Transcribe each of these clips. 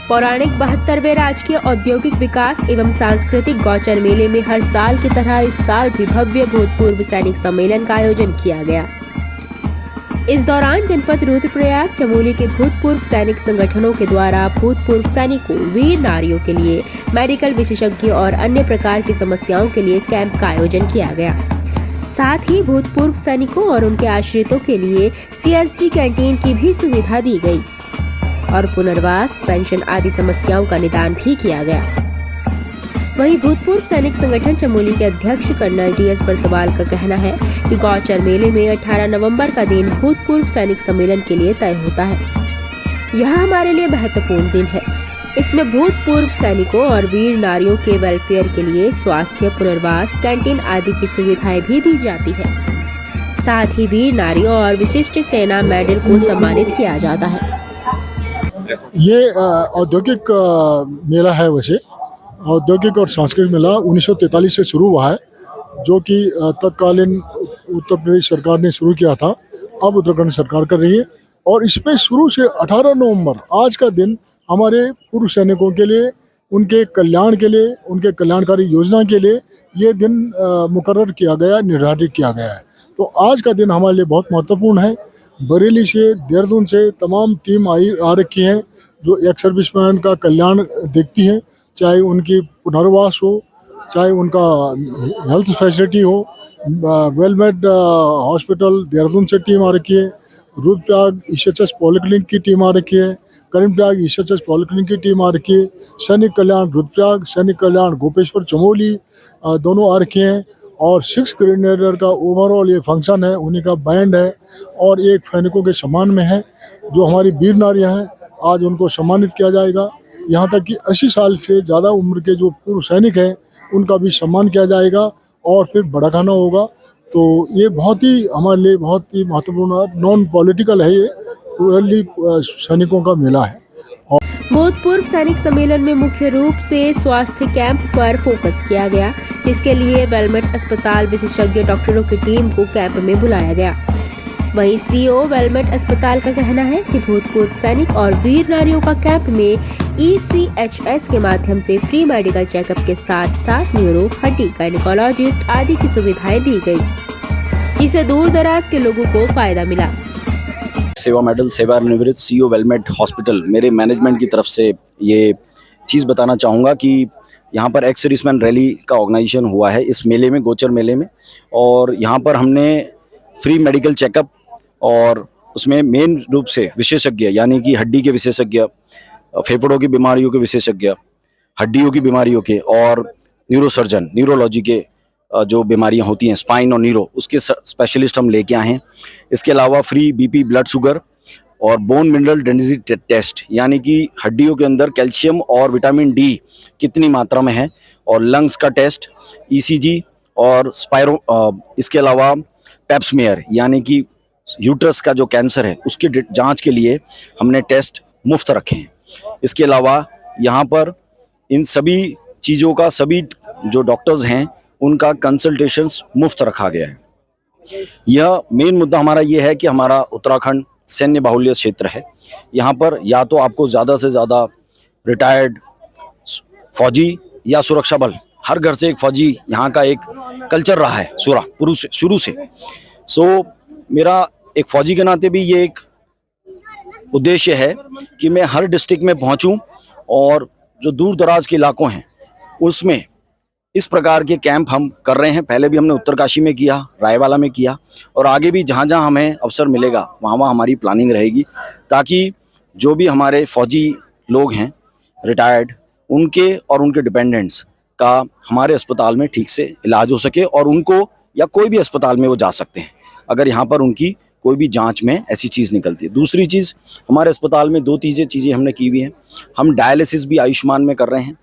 पौराणिक 72वें राजकीय औद्योगिक विकास एवं सांस्कृतिक गौचर मेले में हर साल की तरह इस साल भी भव्य भूतपूर्व सैनिक सम्मेलन का आयोजन किया गया। इस दौरान जनपद रुद्रप्रयाग चमोली के भूतपूर्व सैनिक संगठनों के द्वारा भूतपूर्व सैनिकों, वीर नारियों के लिए मेडिकल विशेषज्ञ और अन्य प्रकार की समस्याओं के लिए कैंप का आयोजन किया गया। साथ ही भूतपूर्व सैनिकों और उनके आश्रितों के लिए CSG कैंटीन की भी सुविधा दी गई और पुनर्वास, पेंशन आदि समस्याओं का निदान भी किया गया। वहीं भूतपूर्व सैनिक संगठन चमोली के अध्यक्ष कर्नल DS बर्तवाल का कहना है कि गौचर मेले में 18 नवंबर का दिन भूतपूर्व सैनिक सम्मेलन के लिए तय होता है। यह हमारे लिए महत्वपूर्ण दिन है। इसमें भूतपूर्व सैनिकों और वीर नारियों के वेलफेयर के लिए स्वास्थ्य, पुनर्वास, कैंटीन आदि की सुविधाएं भी दी जाती है। साथ ही वीर नारियों और विशिष्ट सेना मेडल को सम्मानित किया जाता है। ये औद्योगिक मेला है। वैसे औद्योगिक और सांस्कृतिक मेला 1943 से शुरू हुआ है, जो कि तत्कालीन उत्तर प्रदेश सरकार ने शुरू किया था। अब उत्तराखंड सरकार कर रही है और इसमें शुरू से 18 नवंबर आज का दिन हमारे पूर्व सैनिकों के लिए, उनके कल्याण के लिए, उनके कल्याणकारी योजना के लिए ये दिन मुकर्रर किया गया, निर्धारित किया गया है। तो आज का दिन हमारे लिए बहुत महत्वपूर्ण है। बरेली से, देहरादून से तमाम टीम आ रखी है जो एक्स सर्विसमैन का कल्याण देखती है, चाहे उनकी पुनर्वास हो, चाहे उनका हेल्थ फैसिलिटी हो। वेलमेड हॉस्पिटल देहरादून से टीम आ रखी है, रुद्रप्रयाग ECHS पॉलिक्लिनिक की टीम आ रखी है, करीमप्रयाग ECHS पॉलिक्लिनिक की टीम आ रखी है, सैनिक कल्याण रुद्रप्रयाग, सैनिक कल्याण गोपेश्वर चमोली दोनों आ रखे हैं। और 6 ग्रेनेडियर का ओवरऑल ये फंक्शन है, उन्हीं का बैंड है और एक सैनिकों के सम्मान में है। जो हमारी वीर नारियाँ हैं आज उनको सम्मानित किया जाएगा। यहाँ तक कि 80 साल से ज़्यादा उम्र के जो पूर्व सैनिक हैं उनका भी सम्मान किया जाएगा और फिर बड़ा खाना होगा। तो ये बहुत ही हमारे लिए बहुत ही महत्वपूर्ण, नॉन पॉलिटिकल है, ये प्योरली सैनिकों का मेला है। भूतपूर्व सैनिक सम्मेलन में मुख्य रूप से स्वास्थ्य कैंप पर फोकस किया गया, जिसके लिए वेलमेट अस्पताल विशेषज्ञ डॉक्टरों की टीम को कैंप में बुलाया गया। वहीं CEO वेलमेट अस्पताल का कहना है कि भूतपूर्व सैनिक और वीर नारियों का कैंप में ECHS के माध्यम से फ्री मेडिकल चेकअप के साथ साथ न्यूरो, हड्डी, गायनेकोलॉजिस्ट आदि की सुविधाएं दी गई, जिससे दूर दराज के लोगों को फायदा मिला। सेवा मेडल सेवानिवृत्त CEO वेलमेट हॉस्पिटल, मेरे मैनेजमेंट की तरफ से ये चीज़ बताना चाहूँगा कि यहाँ पर एक्स सर्विसमैन रैली का ऑर्गेनाइजेशन हुआ है इस मेले में, गोचर मेले में। और यहाँ पर हमने फ्री मेडिकल चेकअप और उसमें मेन रूप से विशेषज्ञ यानी कि हड्डी के विशेषज्ञ, फेफड़ों की बीमारियों के विशेषज्ञ, हड्डियों की बीमारियों के और न्यूरोसर्जन, न्यूरोलॉजी के जो बीमारियां होती हैं स्पाइन और न्यूरो, उसके स्पेशलिस्ट हम लेके आए हैं। इसके अलावा फ्री BP ब्लड शुगर और बोन मिनरल डेंसिटी टेस्ट यानी कि हड्डियों के अंदर कैल्शियम और विटामिन D कितनी मात्रा में है, और लंग्स का टेस्ट, ECG और इसके अलावा पेप्समेयर यानी कि यूट्रस का जो कैंसर है उसकी जांच के लिए हमने टेस्ट मुफ्त रखे हैं। इसके अलावा यहाँ पर इन सभी चीज़ों का, सभी जो डॉक्टर्स हैं उनका कंसल्टेशंस मुफ्त रखा गया है। यह मेन मुद्दा हमारा ये है कि हमारा उत्तराखंड सैन्य बाहुल्य क्षेत्र है। यहाँ पर या तो आपको ज़्यादा से ज़्यादा रिटायर्ड फौजी या सुरक्षा बल, हर घर से एक फौजी, यहाँ का एक कल्चर रहा है शुरू से। सो मेरा एक फौजी के नाते भी ये एक उद्देश्य है कि मैं हर डिस्ट्रिक्ट में पहुँचूँ और जो दूर दराज के इलाकों हैं उसमें इस प्रकार के कैंप हम कर रहे हैं। पहले भी हमने उत्तरकाशी में किया, रायवाला में किया और आगे भी जहाँ जहाँ हमें अवसर मिलेगा वहाँ वहाँ हमारी प्लानिंग रहेगी, ताकि जो भी हमारे फौजी लोग हैं रिटायर्ड, उनके और उनके डिपेंडेंट्स का हमारे अस्पताल में ठीक से इलाज हो सके और उनको या कोई भी अस्पताल में वो जा सकते हैं अगर यहाँ पर उनकी कोई भी जांच में ऐसी चीज़ निकलती है। दूसरी चीज़, हमारे अस्पताल में 2 चीज़ें हमने की हुई हैं। हम डायलिसिस भी आयुष्मान में कर रहे हैं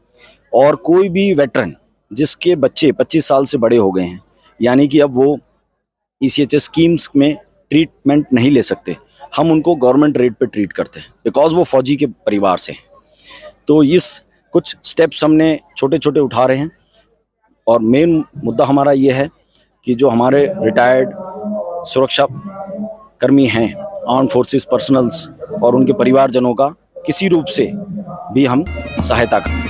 और कोई भी वेटरन जिसके बच्चे 25 साल से बड़े हो गए हैं, यानी कि अब वो ECHS स्कीम्स में ट्रीटमेंट नहीं ले सकते, हम उनको गवर्नमेंट रेट पे ट्रीट करते हैं बिकॉज वो फौजी के परिवार से हैं। तो इस कुछ स्टेप्स हमने छोटे छोटे उठा रहे हैं और मेन मुद्दा हमारा ये है कि जो हमारे रिटायर्ड सुरक्षा कर्मी हैं, आर्म फोर्सेस पर्सनल्स और उनके परिवारजनों का किसी रूप से भी हम सहायता करें।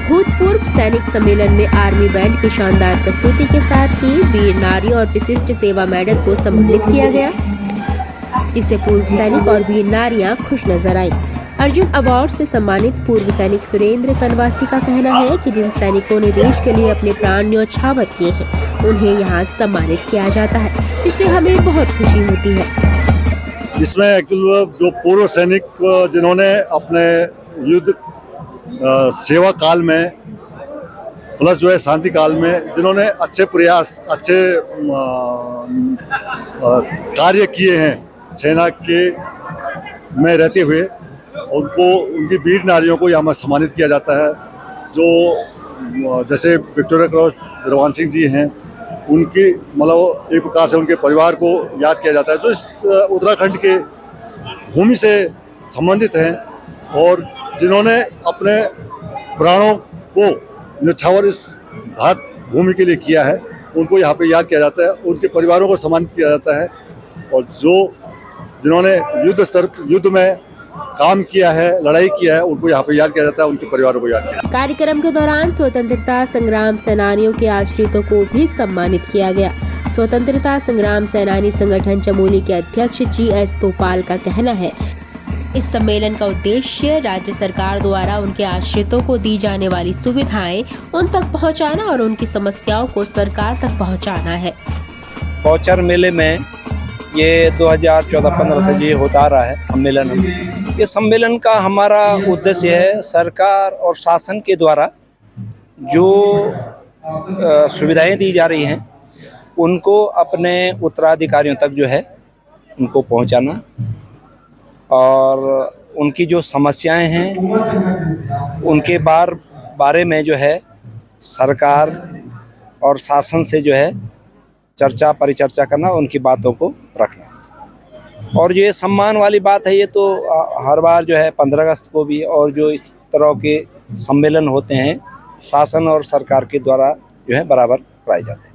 भूतपूर्व सैनिक सम्मेलन में आर्मी बैंड की शानदार प्रस्तुति के साथ ही वीर नारियों और विशिष्ट सेवा मेडल को सम्मानित किया गया, जिससे पूर्व सैनिक और वीर नारियां खुश नजर आई। अर्जुन अवार्ड से सम्मानित पूर्व सैनिक सुरेंद्र कनवासी का कहना है कि जिन सैनिकों ने देश के लिए अपने प्राण न्यौछावर किए हैं उन्हें यहाँ सम्मानित किया जाता है, जिससे हमें बहुत खुशी होती है। इसमें एक्चुअली जो पूर्व सैनिक जिन्होंने अपने युद्ध सेवा काल में प्लस जो है शांति काल में जिन्होंने अच्छे प्रयास अच्छे कार्य किए हैं सेना के में रहते हुए, उनको उनकी वीर नारियों को यहाँ सम्मानित किया जाता है। जो जैसे विक्टोरिया क्रॉस दरवान सिंह जी हैं, उनकी मतलब एक प्रकार से उनके परिवार को याद किया जाता है, जो इस उत्तराखंड के भूमि से संबंधित हैं और जिन्होंने अपने प्राणों को न्यौछावर इस भारत भूमि के लिए किया है, उनको यहाँ पे याद किया जाता है। उनके परिवारों को सम्मानित किया जाता है और जिन्होंने युद्ध में काम किया है, लड़ाई किया है, उनको यहाँ पे याद किया जाता है, उनके परिवारों को याद किया जाता है। कार्यक्रम के दौरान स्वतंत्रता संग्राम सेनानियों के आश्रितों को भी सम्मानित किया गया। स्वतंत्रता संग्राम सेनानी संगठन चमोली के अध्यक्ष GS तोपाल का कहना है, इस सम्मेलन का उद्देश्य राज्य सरकार द्वारा उनके आश्रितों को दी जाने वाली सुविधाएं उन तक पहुंचाना और उनकी समस्याओं को सरकार तक पहुंचाना है। गौचर मेले में ये 2014-15 से ये होता आ रहा है सम्मेलन। ये सम्मेलन का हमारा उद्देश्य है सरकार और शासन के द्वारा जो सुविधाएं दी जा रही हैं उनको अपने उत्तराधिकारियों तक जो है उनको पहुंचाना और उनकी जो समस्याएं हैं उनके बारे में जो है सरकार और शासन से जो है चर्चा परिचर्चा करना, उनकी बातों को रखना। और ये सम्मान वाली बात है, ये तो हर बार जो है 15 अगस्त को भी और जो इस तरह के सम्मेलन होते हैं शासन और सरकार के द्वारा जो है बराबर कराए जाते हैं।